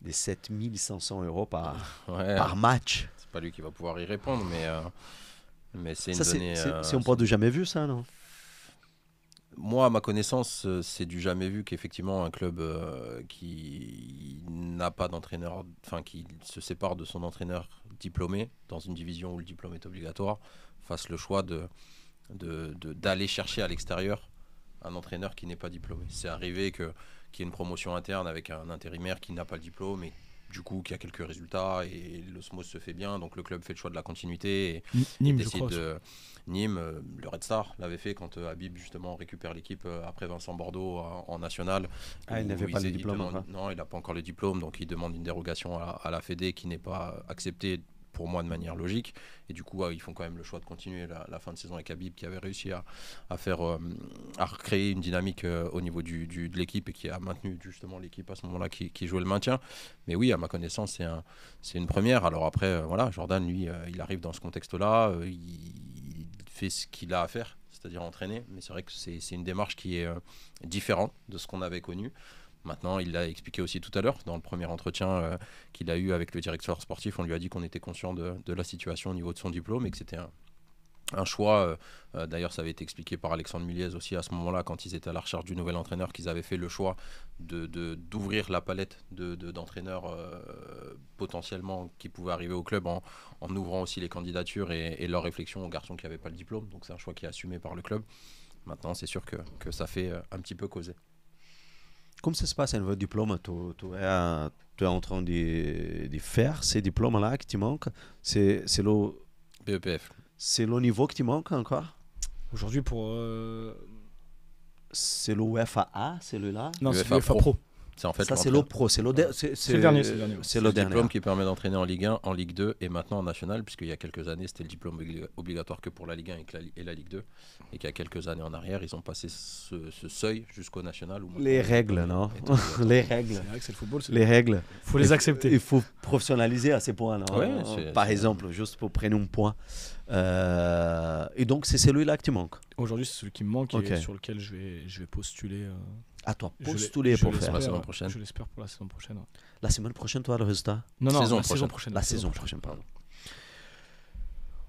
des 7500 € Ouais, par match. c'est pas lui qui va pouvoir y répondre, mais c'est une Ça, donnée. c'est un point de jamais vu, ça, non? Moi, à ma connaissance, c'est du jamais vu qu'effectivement un club qui n'a pas d'entraîneur, enfin qui se sépare de son entraîneur diplômé dans une division où le diplôme est obligatoire, fasse le choix d'aller chercher à l'extérieur un entraîneur qui n'est pas diplômé. C'est arrivé qu'il y ait une promotion interne avec un intérimaire qui n'a pas le diplôme et du coup qui a quelques résultats et l'osmose se fait bien, donc le club fait le choix de la continuité et Nîmes, je décide crois. de... Nîmes, le Red Star l'avait fait quand Habib justement récupère l'équipe après Vincent Bordeaux en national. Ah, il n'avait pas le diplôme encore. Non, il n'a pas encore le diplôme, donc il demande une dérogation à la Fédé qui n'est pas acceptée pour moi de manière logique. Et du coup, ils font quand même le choix de continuer la fin de saison avec Habib qui avait réussi à faire, à recréer une dynamique au niveau de l'équipe et qui a maintenu justement l'équipe à ce moment-là qui jouait le maintien. Mais oui, à ma connaissance, c'est une première. Alors après, voilà, Jordan, lui, il arrive dans ce contexte-là, il fait ce qu'il a à faire, c'est-à-dire entraîner. Mais c'est vrai que c'est une démarche qui est différente de ce qu'on avait connu. Maintenant, il l'a expliqué aussi tout à l'heure, dans le premier entretien qu'il a eu avec le directeur sportif, on lui a dit qu'on était conscient de la situation au niveau de son diplôme et que c'était un choix. D'ailleurs, ça avait été expliqué par Alexandre Miliez aussi à ce moment-là, quand ils étaient à la recherche du nouvel entraîneur, qu'ils avaient fait le choix d'ouvrir la palette d'entraîneurs potentiellement qui pouvaient arriver au club en ouvrant aussi les candidatures et leurs réflexions aux garçons qui n'avaient pas le diplôme. Donc c'est un choix qui est assumé par le club. Maintenant, c'est sûr que ça fait un petit peu causer. Comment ça se passe à niveau diplôme? Tu es en train de faire ces diplômes-là qui te manquent? C'est le, BEPF. c'est le niveau qui te manque encore? Aujourd'hui, C'est le UFA, celui-là? non, c'est UEFA l'UEFA Pro. Pro. C'est en fait Ça, c'est le pro. C'est le dernier, c'est le dernier. C'est le le dernier. diplôme qui permet d'entraîner en Ligue 1, en Ligue 2 et maintenant en National, puisqu'il y a quelques années, c'était le diplôme obligatoire que pour la Ligue 1 et la Ligue 2. Et qu'il y a quelques années en arrière, ils ont passé ce seuil jusqu'au National. Où Les règles, non? Les règles. C'est vrai que c'est le football. Les règles. Faut les accepter. Il faut professionnaliser à ces points, non? Ouais, Par exemple, juste pour prendre un point. Et donc, c'est celui-là qui te manque. Aujourd'hui, c'est celui qui me manque Ok. et sur lequel je vais postuler. À toi, Je l'ai- postuler je pour l'espère, faire. la saison ouais. prochaine. Je l'espère pour la saison prochaine. Ouais. La semaine prochaine, toi, le résultat? Non, Saison la prochaine. saison prochaine. La saison prochaine, pardon.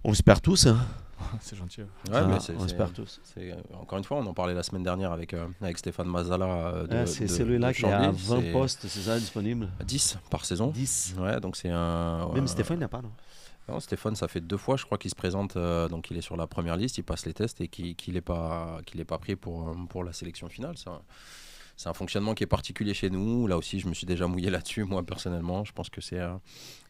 On espère tous, hein? C'est gentil. Ouais. Ouais, mais On espère tous. encore une fois, on en parlait la semaine dernière avec Stéphane Mazala. C'est celui-là qui a 20 postes, c'est ça, disponible? 10 par saison. 10. Ouais, donc c'est un. Même Stéphane n'a pas, non? Non, Stéphane, ça fait 2 fois, je crois, qu'il se présente. Donc il est sur la première liste, il passe les tests et qu'il n'est pas pris pour la sélection finale. C'est un fonctionnement qui est particulier chez nous. Là aussi, je me suis déjà mouillé là-dessus, moi, personnellement. Je pense que c'est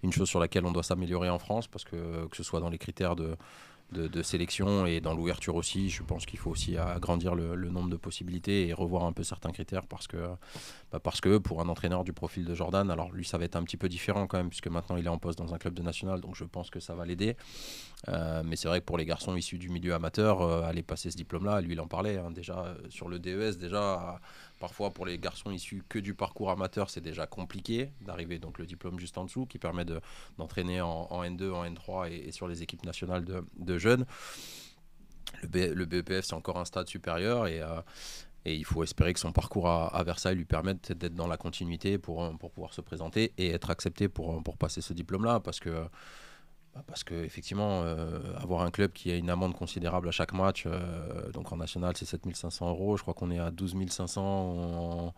une chose sur laquelle on doit s'améliorer en France, parce que ce soit dans les critères de sélection et dans l'ouverture aussi, je pense qu'il faut aussi agrandir le nombre de possibilités et revoir un peu certains critères parce que pour un entraîneur du profil de Jordan, alors lui ça va être un petit peu différent quand même puisque maintenant il est en poste dans un club de national, donc je pense que ça va l'aider. Mais c'est vrai que pour les garçons issus du milieu amateur, aller passer ce diplôme-là, lui il en parlait déjà sur le DES déjà. Parfois, pour les garçons issus que du parcours amateur, c'est déjà compliqué d'arriver, donc le diplôme juste en dessous, qui permet d'entraîner en N2, en N3 et sur les équipes nationales de jeunes. Le BEPF, c'est encore un stade supérieur et il faut espérer que son parcours à Versailles lui permette d'être dans la continuité pour pouvoir se présenter et être accepté pour passer ce diplôme-là, parce que effectivement, avoir un club qui a une amende considérable à chaque match, donc en national c'est 7 500 €, je crois qu'on est à 12 500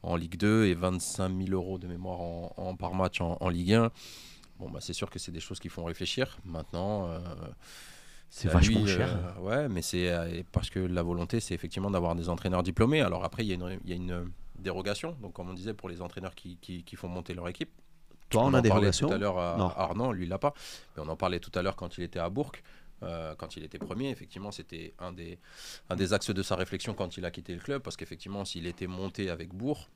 en Ligue 2 et 25 000 € de mémoire par match en Ligue 1. Bon, c'est sûr que c'est des choses qui font réfléchir. Maintenant, c'est vachement cher. Ouais, mais c'est parce que la volonté, c'est effectivement d'avoir des entraîneurs diplômés. Alors après, il y a une dérogation, donc comme on disait, pour les entraîneurs qui font monter leur équipe. Toi, on a des relations? Tout à l'heure Non. Arnaud, lui, il l'a pas. Mais on en parlait tout à l'heure quand il était à Bourg. Quand il était premier, effectivement, c'était un des axes de sa réflexion quand il a quitté le club. Parce qu'effectivement, s'il était monté avec Bourg,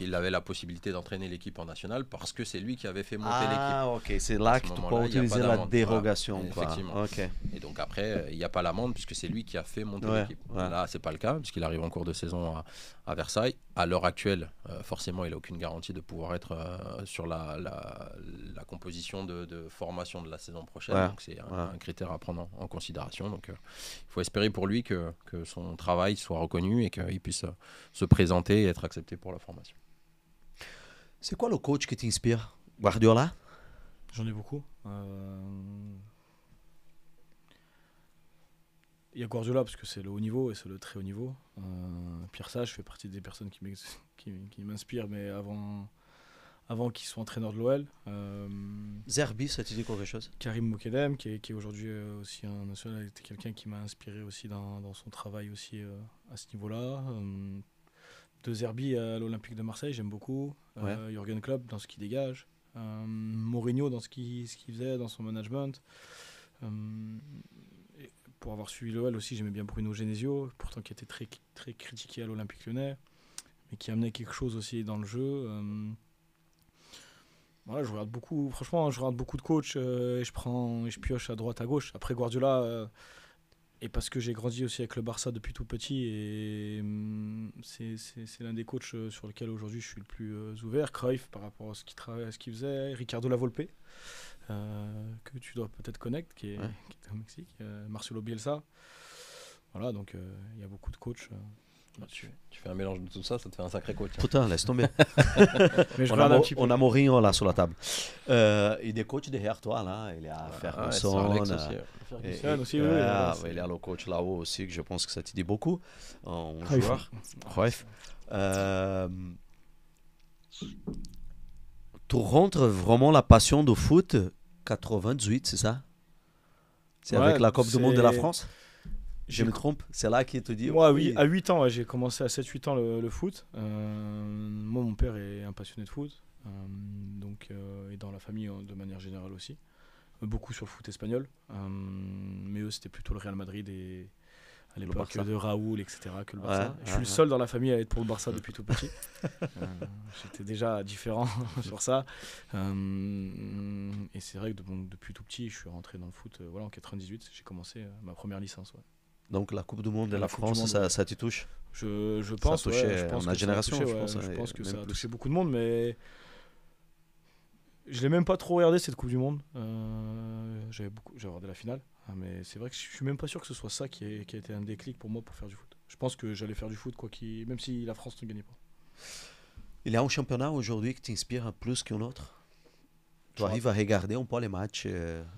il avait la possibilité d'entraîner l'équipe en national parce que c'est lui qui avait fait monter l'équipe. Ah, ok, c'est là que tu peux utiliser la dérogation. Voilà, effectivement. Okay. Et donc après, il n'y a pas l'amende puisque c'est lui qui a fait monter l'équipe. Ouais. Là, c'est pas le cas puisqu'il arrive en cours de saison à Versailles. À l'heure actuelle, forcément, il n'a aucune garantie de pouvoir être sur la composition de formation de la saison prochaine. Ouais. Donc c'est un critère à prendre en considération. Donc il faut espérer pour lui que son travail soit reconnu et qu'il puisse se présenter et être accepté pour la formation. C'est quoi le coach qui t'inspire? Guardiola? J'en ai beaucoup. Il y a Guardiola parce que c'est le haut niveau et c'est le très haut niveau. Pierre Sage fait partie des personnes qui m'inspirent, mais avant qu'il soit entraîneur de l'OL. Zerbi, ça te dit quelque chose? Karim Mokedem, qui est aujourd'hui aussi un national, était quelqu'un qui m'a inspiré aussi dans son travail aussi à ce niveau-là. De Zerbi à l'Olympique de Marseille, j'aime beaucoup. Ouais. Jürgen Klopp dans ce qu'il dégage. Mourinho dans ce qu'il faisait, dans son management. Pour avoir suivi l'OL aussi, j'aimais bien Bruno Genesio, pourtant qui était très, très critiqué à l'Olympique Lyonnais, mais qui amenait quelque chose aussi dans le jeu. Voilà, je regarde beaucoup, franchement, je regarde beaucoup de coachs et je pioche à droite, à gauche. Après Guardiola, et parce que j'ai grandi aussi avec le Barça depuis tout petit, et c'est l'un des coachs sur lequel aujourd'hui je suis le plus ouvert. Cruyff par rapport à ce qu'il faisait, Ricardo Lavolpe, que tu dois peut-être connaître, qui était au Mexique, Marcelo Bielsa. Voilà, donc il y a beaucoup de coachs. Tu fais un mélange de tout ça, ça te fait un sacré coach. Putain, laisse tomber. Mais je on, regarde un petit peu. on a Mourinho là sur la table. Et des coachs derrière toi, là. Il y a Ferguson. Alex aussi. Ferguson aussi, il oui. y a le coach là-haut aussi, que je pense que ça te dit beaucoup. En Cruyff. joueur. Cruyff. Tu rentres vraiment la passion du foot 98, c'est ça? C'est avec la Coupe du Monde de la France? Je me trompe? C'est là qu'il te dit. Moi, oui, à 8 ans, j'ai commencé à 7-8 ans le foot. Moi, mon père est un passionné de foot. Et dans la famille de manière générale aussi. Beaucoup sur le foot espagnol. Mais eux, c'était plutôt le Real Madrid et à l'époque de Raoul, etc. que le Barça. Je suis le seul dans la famille à être pour le Barça depuis tout petit. J'étais déjà différent sur ça. Et c'est vrai que depuis tout petit, je suis rentré dans le foot en 98. J'ai commencé ma première licence. Ouais. Donc la Coupe du Monde de la France, ça t'y touche? Je pense, ça a touché ma génération, je pense. Je pense que ça a touché beaucoup de monde, mais je l'ai même pas trop regardé cette Coupe du Monde. J'ai regardé la finale, mais c'est vrai que je suis même pas sûr que ce soit ça qui a été un déclic pour moi pour faire du foot. Je pense que j'allais faire du foot même si la France ne gagnait pas. Il y a un championnat aujourd'hui qui t'inspire plus qu'un autre? Tu arrives à regarder un peu les matchs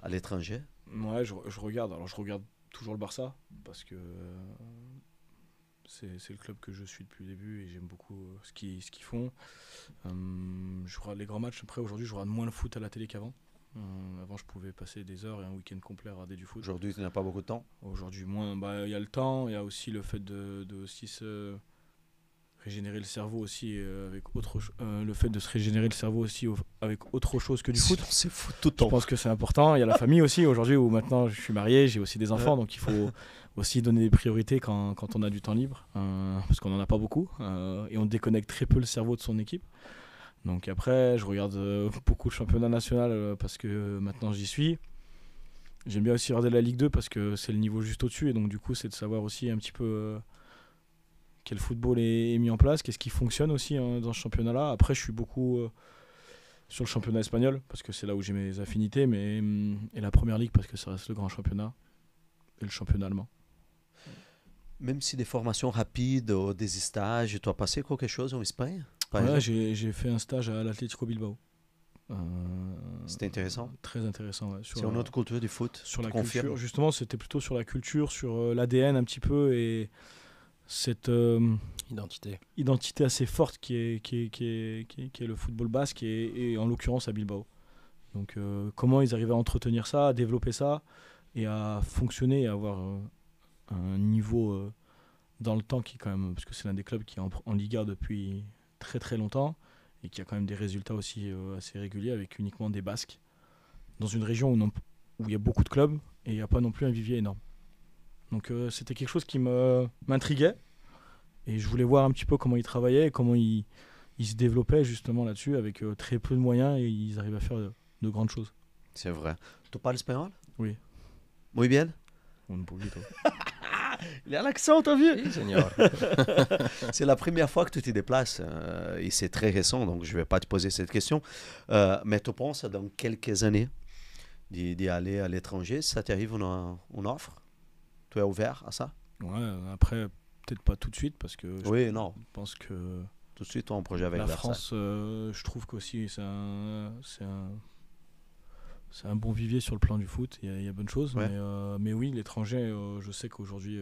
à l'étranger? Ouais, je regarde. Alors je regarde toujours le Barça parce que c'est le club que je suis depuis le début et j'aime beaucoup ce qu'ils font. Je regarde les grands matchs. Après, aujourd'hui, je regarde moins le foot à la télé qu'avant. Avant, je pouvais passer des heures et un week-end complet à regarder du foot. Aujourd'hui, tu n'as pas beaucoup de temps? Aujourd'hui, moins. Il y a le temps. Il y a aussi le fait de aussi se régénérer le cerveau aussi le fait de se régénérer le cerveau aussi avec autre chose que du foot. C'est fou tout le temps. Je pense que c'est important. Il y a la famille aussi aujourd'hui où maintenant je suis marié, j'ai aussi des enfants, donc il faut aussi donner des priorités quand on a du temps libre, parce qu'on n'en a pas beaucoup et on déconnecte très peu le cerveau de son équipe. Donc après, je regarde beaucoup le championnat national parce que maintenant j'y suis. J'aime bien aussi regarder la Ligue 2 parce que c'est le niveau juste au-dessus et donc du coup c'est de savoir aussi un petit peu quel football est mis en place, qu'est-ce qui fonctionne aussi dans ce championnat-là. Après, je suis beaucoup sur le championnat espagnol, parce que c'est là où j'ai mes affinités, et la Première Ligue, parce que ça reste le grand championnat, et le championnat allemand. Même si des formations rapides ou des stages, tu as passé quelque chose en Espagne? Ouais, j'ai fait un stage à l'Atlético Bilbao. C'était intéressant? Très intéressant. Ouais, sur notre culture du foot? Sur la culture, justement, c'était plutôt sur la culture, sur l'ADN un petit peu, et cette identité assez forte qui est le football basque et en l'occurrence à Bilbao. Donc comment ils arrivaient à entretenir ça, à développer ça et à fonctionner et à avoir un niveau dans le temps qui est quand même, parce que c'est l'un des clubs qui est en Liga depuis très très longtemps et qui a quand même des résultats aussi assez réguliers avec uniquement des Basques dans une région où il y a beaucoup de clubs et il n'y a pas non plus un vivier énorme. Donc c'était quelque chose qui m'intriguait et je voulais voir un petit peu comment ils travaillaient et comment ils se développaient justement là-dessus avec très peu de moyens et ils arrivaient à faire de grandes choses. C'est vrai. Tu parles espagnol? Oui. Muy bien? Un poquito. Il a l'accent, t'as vu? Oui, Seigneur. C'est la première fois que tu te déplaces et c'est très récent, donc je ne vais pas te poser cette question. Mais tu penses dans quelques années d'y aller à l'étranger, ça t'arrive une offre? Tu es ouvert à ça? Ouais, après, peut-être pas tout de suite parce que oui, non. je pense que Tout de suite, on a un projet avec La Versailles. France, je trouve qu'aussi c'est un bon vivier sur le plan du foot. Il y a bonne chose. Ouais. Mais oui, l'étranger, je sais qu'aujourd'hui,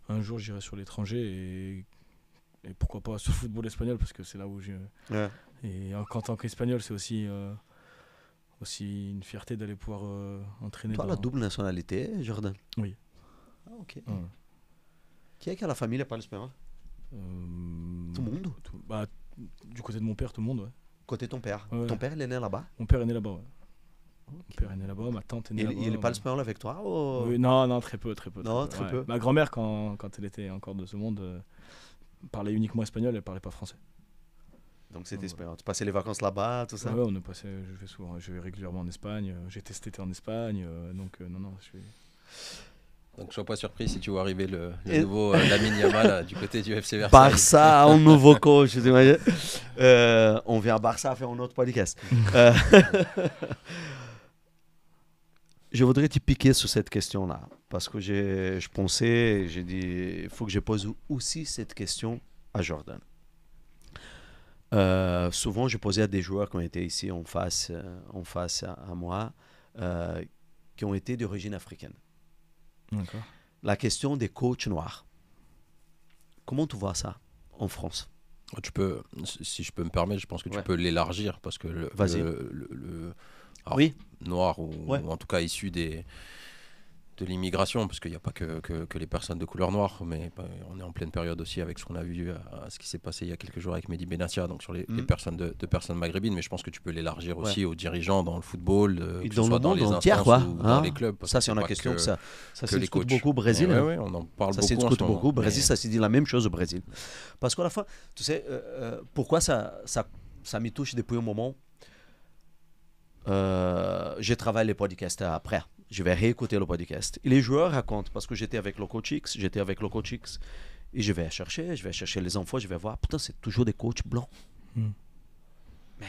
un jour, j'irai sur l'étranger et pourquoi pas sur le football espagnol parce que c'est là où j'ai. Ouais. Et en tant qu'Espagnol, c'est aussi une fierté d'aller pouvoir entraîner. Toi, la double nationalité, Jordan? Oui. Ah, ok. Ouais. Qui est qui a la famille parle espagnol? Tout le monde? Bah, du côté de mon père, tout le monde, ouais. Côté ton père. Ouais. Ton père, il est né là-bas? Mon père est né là-bas, ouais. Mon père est né là-bas, ma tante est née là-bas. Il parle espagnol avec toi? Oui, non, très peu. Non, très peu. Ma grand-mère, quand elle était encore de ce monde, parlait uniquement espagnol, elle parlait pas français. Donc c'était espagnol. Tu passais les vacances là-bas, tout ça? Ouais, on est passé, je vais régulièrement en Espagne. J'ai testé été en Espagne, donc non, je suis... Donc sois pas surpris si tu vois arriver le nouveau Lamine Yamal du côté du FC Versailles. Barça, un nouveau coach, t'imagines? On vient à Barça faire un autre podcast. Je voudrais te piquer sur cette question-là, parce que je pensais, j'ai dit, il faut que je pose aussi cette question à Jordan. Souvent, je posais à des joueurs qui ont été ici en face à moi, qui ont été d'origine africaine. D'accord. La question des coachs noirs. Comment tu vois ça en France? Tu peux, si je peux me permettre, je pense que tu peux l'élargir parce que le oui. noir ou en tout cas issu de l'immigration, parce qu'il n'y a pas que les personnes de couleur noire, mais on est en pleine période aussi avec ce qu'on a vu, ce qui s'est passé il y a quelques jours avec Mehdi Benassia, donc sur les personnes de personnes maghrébines, mais je pense que tu peux l'élargir aussi aux dirigeants dans le football, que ce soit dans les instances ou dans les clubs. Ça, c'est une question ça se discute beaucoup au Brésil. Oui, on en parle beaucoup. Ça se discute beaucoup au Brésil, ça se dit la même chose au Brésil. Parce qu'à la fin, tu sais, pourquoi ça me touche depuis un moment. Je travaille les podcasts après. Je vais réécouter le podcast. Et les joueurs racontent, parce que j'étais avec Loco Chicks, et je vais chercher les infos, je vais voir, putain, c'est toujours des coachs blancs. Mais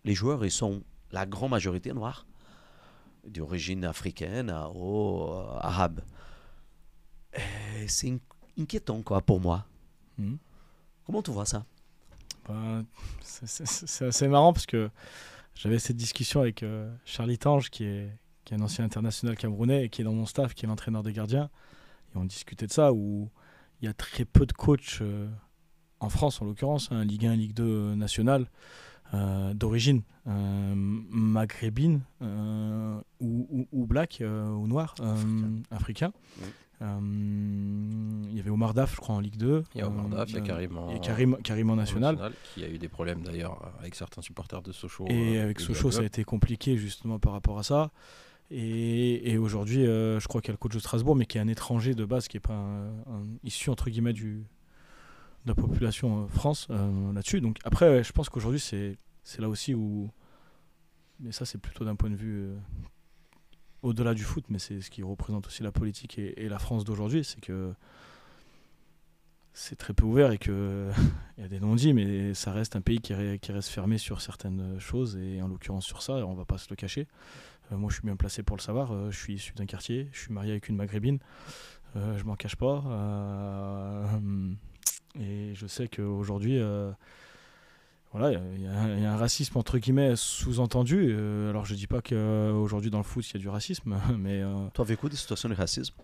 les joueurs, ils sont la grande majorité noirs, d'origine africaine ou arabe. C'est inquiétant, quoi, pour moi. Comment tu vois ça? C'est assez marrant parce que j'avais cette discussion avec Charlie Tange, qui est un ancien international camerounais et qui est dans mon staff, qui est l'entraîneur des gardiens. Et on discutait de ça, où il y a très peu de coachs, en France en l'occurrence, Ligue 1, Ligue 2 nationale, d'origine maghrébine ou black ou noir, africain. Il y avait Omar Daf, je crois, en Ligue 2. Il y a Omar Daf, il y a Karim en national. Qui a eu des problèmes d'ailleurs avec certains supporters de Sochaux. Et avec Sochaux, ça a été compliqué justement par rapport à ça. Et aujourd'hui, je crois qu'il y a le coach de Strasbourg, mais qui est un étranger de base, qui n'est pas issu entre guillemets de la population France là-dessus. Donc après, je pense qu'aujourd'hui, c'est là aussi où... Mais ça, c'est plutôt d'un point de vue... au-delà du foot, mais c'est ce qui représente aussi la politique et la France d'aujourd'hui, c'est que c'est très peu ouvert et qu'il y a des non-dits, mais ça reste un pays qui reste fermé sur certaines choses, et en l'occurrence sur ça, on ne va pas se le cacher. Moi, je suis bien placé pour le savoir, je suis issu d'un quartier, je suis marié avec une maghrébine, je m'en cache pas, et je sais qu'aujourd'hui... Voilà, il y a un racisme entre guillemets sous-entendu. Alors je dis pas qu'aujourd'hui dans le foot il y a du racisme, mais... Tu as vécu des situations de racisme?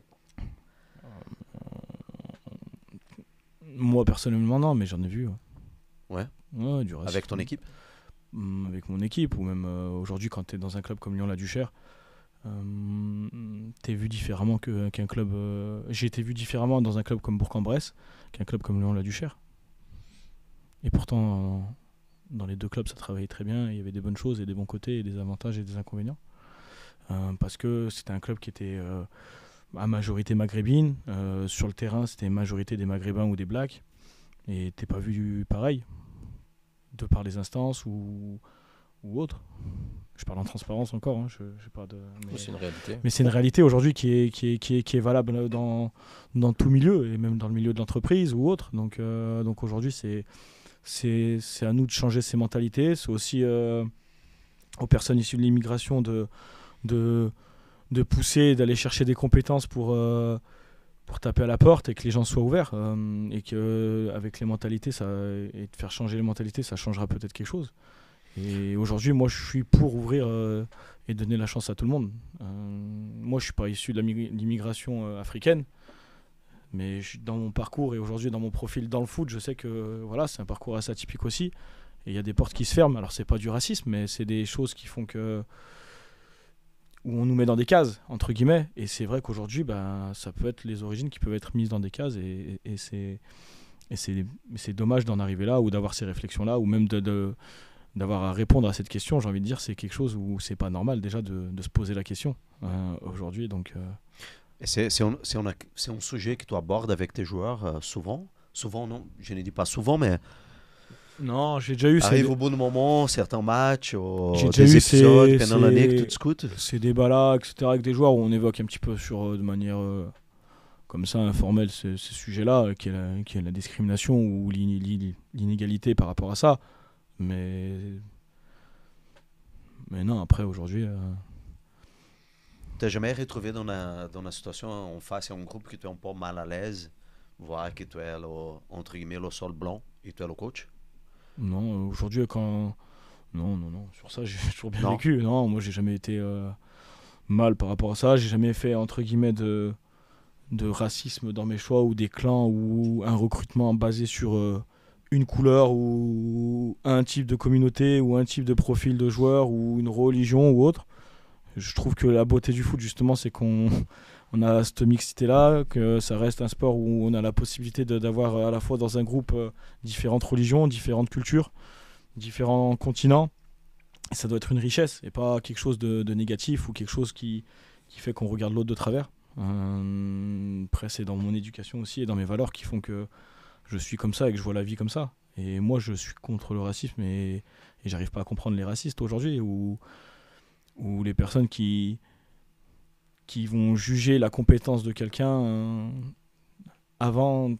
Moi personnellement non, mais j'en ai vu. Ouais, du racisme. Avec ton équipe? Avec mon équipe, ou même aujourd'hui quand tu es dans un club comme Lyon-La-Duchère, t'es vu différemment qu'un club... J'ai été vu différemment dans un club comme Bourg-en-Bresse qu'un club comme Lyon-La-Duchère. Et pourtant... dans les deux clubs, ça travaillait très bien. Il y avait des bonnes choses et des bons côtés et des avantages et des inconvénients. Parce que c'était un club qui était à majorité maghrébine. Sur le terrain, c'était majorité des maghrébins ou des blacks. Et t'es pas vu pareil, de par les instances ou autre. Je parle en transparence encore. Hein, c'est une réalité. Mais c'est une réalité aujourd'hui qui est valable dans tout milieu, et même dans le milieu de l'entreprise ou autre. Donc aujourd'hui, c'est à nous de changer ces mentalités. C'est aussi aux personnes issues de l'immigration de pousser, d'aller chercher des compétences pour pour taper à la porte et que les gens soient ouverts et que avec les mentalités et de faire changer les mentalités, ça changera peut-être quelque chose. Et aujourd'hui, moi, je suis pour ouvrir et donner la chance à tout le monde. Moi, je suis pas issu de l'immigration africaine, mais dans mon parcours et aujourd'hui dans mon profil dans le foot, je sais que voilà, c'est un parcours assez atypique aussi. Et il y a des portes qui se ferment. Alors, c'est pas du racisme, mais c'est des choses qui font que où on nous met dans des cases, entre guillemets. Et c'est vrai qu'aujourd'hui, ça peut être les origines qui peuvent être mises dans des cases. Et c'est dommage d'en arriver là ou d'avoir ces réflexions-là ou même d'avoir à répondre à cette question. J'ai envie de dire, c'est quelque chose où c'est pas normal déjà de se poser la question aujourd'hui. Donc, Et c'est un sujet que tu abordes avec tes joueurs souvent. Souvent, non, je ne dis pas souvent, mais non, j'ai déjà eu arrive au bout d'un moment, certains matchs, j'ai des déjà eu épisodes pendant l'année que tu discutes. ces débats-là, etc., avec des joueurs où on évoque un petit peu de manière comme ça, informelle, ces sujets-là, qui est la discrimination ou l'inégalité par rapport à ça. Mais non, après, aujourd'hui... Tu n'as jamais retrouvé dans la situation en face à un groupe que tu es un peu mal à l'aise, voir que tu es, entre guillemets, le sol blanc et tu es le coach? Non, aujourd'hui, Non, sur ça, j'ai toujours bien vécu. Non, moi, j'ai jamais été mal par rapport à ça. J'ai jamais fait, entre guillemets, de racisme dans mes choix ou des clans ou un recrutement basé sur une couleur ou un type de communauté ou un type de profil de joueur ou une religion ou autre. Je trouve que la beauté du foot, justement, c'est qu'on a cette mixité-là, que ça reste un sport où on a la possibilité d'avoir à la fois dans un groupe différentes religions, différentes cultures, différents continents. Et ça doit être une richesse et pas quelque chose de négatif ou quelque chose qui fait qu'on regarde l'autre de travers. Après, c'est dans mon éducation aussi et dans mes valeurs qui font que je suis comme ça et que je vois la vie comme ça. Et moi, je suis contre le racisme et j'arrive pas à comprendre les racistes aujourd'hui ou les personnes qui vont juger la compétence de quelqu'un avant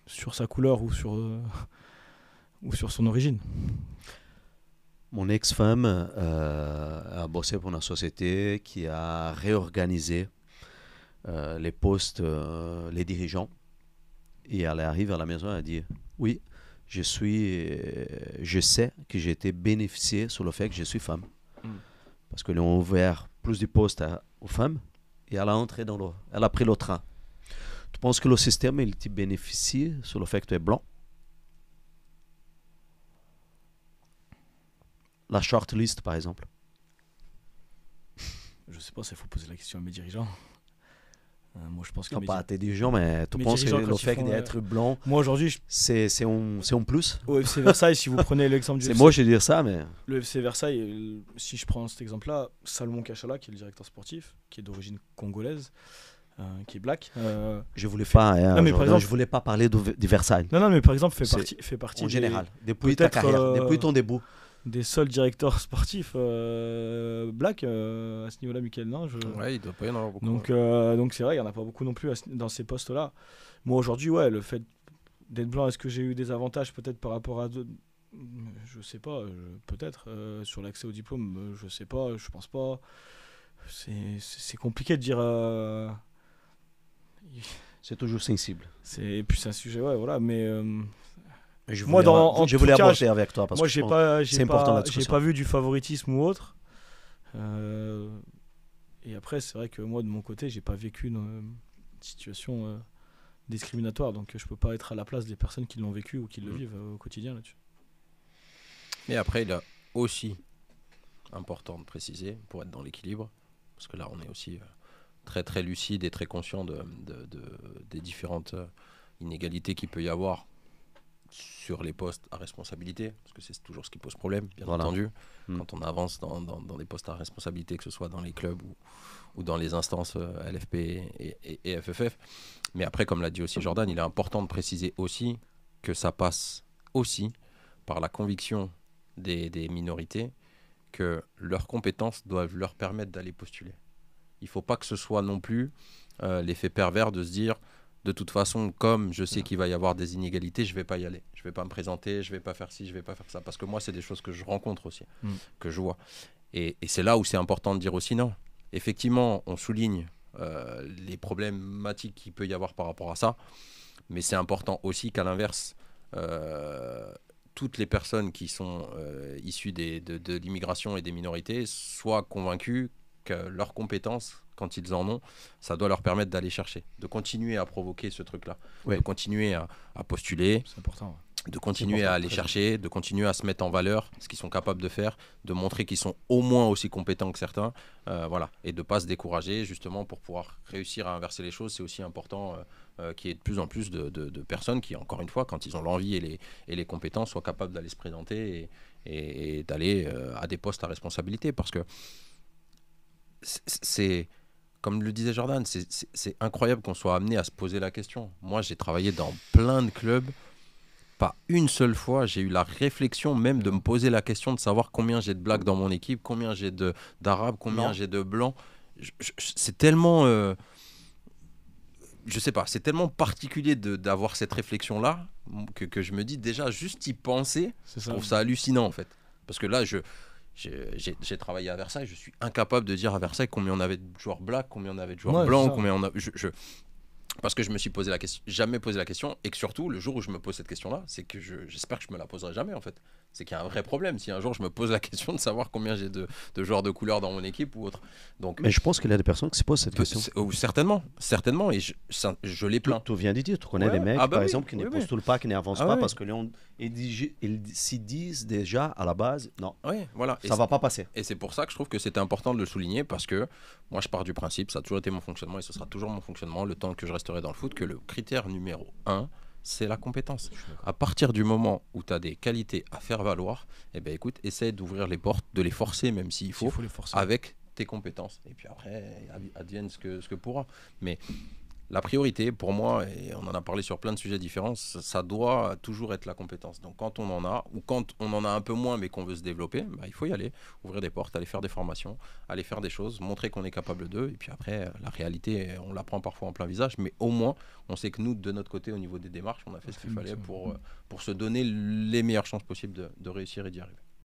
sur sa couleur ou sur son origine. Mon ex-femme a bossé pour une société qui a réorganisé les postes, les dirigeants. Et elle arrive à la maison et elle dit oui, je sais que j'ai été bénéficié sur le fait que je suis femme. Parce qu'ils ont ouvert plus de postes aux femmes et elle a pris le train. Tu penses que le système il te bénéficie sur le fait que tu es blanc? La shortlist, par exemple. Je sais pas, il faut poser la question à mes dirigeants. Moi, je pense que non, pas à tes dirigeants, mais tu penses que le fait d'être blanc, moi aujourd'hui, c'est un plus? Au FC Versailles, si vous prenez l'exemple du c'est moi, je vais dire ça, mais... Le FC Versailles, si je prends cet exemple-là, Salomon Kachala, qui est le directeur sportif, qui est d'origine congolaise, qui est black. Je voulais pas, non, mais par exemple, je voulais pas parler de Versailles. Non, mais par exemple, fait partie en général, depuis ta carrière, depuis ton début. Des seuls directeurs sportifs black à ce niveau-là, Michael. Non, ouais, il doit pas y en avoir beaucoup. Donc c'est vrai, il n'y en a pas beaucoup non plus dans ces postes-là. Moi aujourd'hui, ouais, le fait d'être blanc, est-ce que j'ai eu des avantages peut-être par rapport à d'autres? Je sais pas, peut-être. Sur l'accès au diplôme, je sais pas, je pense pas. C'est compliqué de dire... C'est toujours sensible. Et puis c'est un sujet, ouais, voilà, mais... je voulais aborder avec toi parce moi, que c'est important la discussion. J'ai pas vu du favoritisme ou autre. Et après, c'est vrai que moi, de mon côté, j'ai pas vécu une situation discriminatoire, donc je peux pas être à la place des personnes qui l'ont vécu ou qui le vivent au quotidien là-dessus. Mais après, il est aussi important de préciser, pour être dans l'équilibre, parce que là, on est aussi très très lucide et très conscient des différentes inégalités qu'il peut y avoir sur les postes à responsabilité, parce que c'est toujours ce qui pose problème, bien entendu, quand on avance dans des postes à responsabilité, que ce soit dans les clubs ou dans les instances LFP et FFF. Mais après, comme l'a dit aussi Jordan, il est important de préciser aussi que ça passe aussi par la conviction des minorités que leurs compétences doivent leur permettre d'aller postuler. Il ne faut pas que ce soit non plus l'effet pervers de se dire de toute façon, comme je sais qu'il va y avoir des inégalités, je ne vais pas y aller. Je ne vais pas me présenter, je ne vais pas faire ci, je ne vais pas faire ça. Parce que moi, c'est des choses que je rencontre aussi, que je vois. Et c'est là où c'est important de dire aussi non. Effectivement, on souligne les problématiques qu'il peut y avoir par rapport à ça. Mais c'est important aussi qu'à l'inverse, toutes les personnes qui sont issues de l'immigration et des minorités soient convaincues que leurs compétences, quand ils en ont, ça doit leur permettre d'aller chercher, de continuer à provoquer ce truc-là, de continuer à postuler. C'est important. De continuer à aller chercher, de continuer à se mettre en valeur, ce qu'ils sont capables de faire, de montrer qu'ils sont au moins aussi compétents que certains, voilà, et de ne pas se décourager, justement, pour pouvoir réussir à inverser les choses. C'est aussi important qu'il y ait de plus en plus de personnes qui, encore une fois, quand ils ont l'envie et les compétences, soient capables d'aller se présenter et d'aller à des postes à responsabilité. Parce que c'est, comme le disait Jordan, c'est incroyable qu'on soit amené à se poser la question. Moi, j'ai travaillé dans plein de clubs. Pas une seule fois, j'ai eu la réflexion même de me poser la question de savoir combien j'ai de blacks dans mon équipe, combien j'ai d'arabes, combien j'ai de blancs. C'est tellement... je sais pas, c'est tellement particulier d'avoir cette réflexion-là que je me dis déjà, juste y penser, je trouve ça hallucinant en fait. Parce que là, j'ai travaillé à Versailles, je suis incapable de dire à Versailles combien on avait de joueurs blacks, combien on avait de joueurs blancs, combien on a... Parce que je me suis posé la question, jamais posé la question, et que surtout, le jour où je me pose cette question-là, c'est que j'espère que je me la poserai jamais, en fait. C'est qu'il y a un vrai problème si un jour je me pose la question de savoir combien j'ai de joueurs de couleur dans mon équipe ou autre. Donc, mais je pense qu'il y a des personnes qui se posent cette question. Certainement, et je les plains. Tu viens de dire, tu connais des mecs, par exemple, qui ne postulent pas, qui n'avancent pas, parce que ils s'y disent déjà à la base, non, voilà. ça ne va pas passer. Et c'est pour ça que je trouve que c'était important de le souligner, parce que moi, je pars du principe, ça a toujours été mon fonctionnement, et ce sera toujours mon fonctionnement, le temps que je resterai dans le foot, que le critère numéro 1, c'est la compétence. À partir du moment où tu as des qualités à faire valoir, eh ben, écoute, essaie d'ouvrir les portes, de les forcer, même s'il faut les forcer, avec tes compétences. Et puis après, advienne ce que pourra. Mais la priorité, pour moi, et on en a parlé sur plein de sujets différents, ça doit toujours être la compétence. Donc quand on en a, ou quand on en a un peu moins mais qu'on veut se développer, bah, il faut y aller, ouvrir des portes, aller faire des formations, aller faire des choses, montrer qu'on est capable d'eux. Et puis après, la réalité, on la prend parfois en plein visage, mais au moins, on sait que nous, de notre côté, au niveau des démarches, on a fait ce qu'il fallait pour se donner les meilleures chances possibles de réussir et d'y arriver.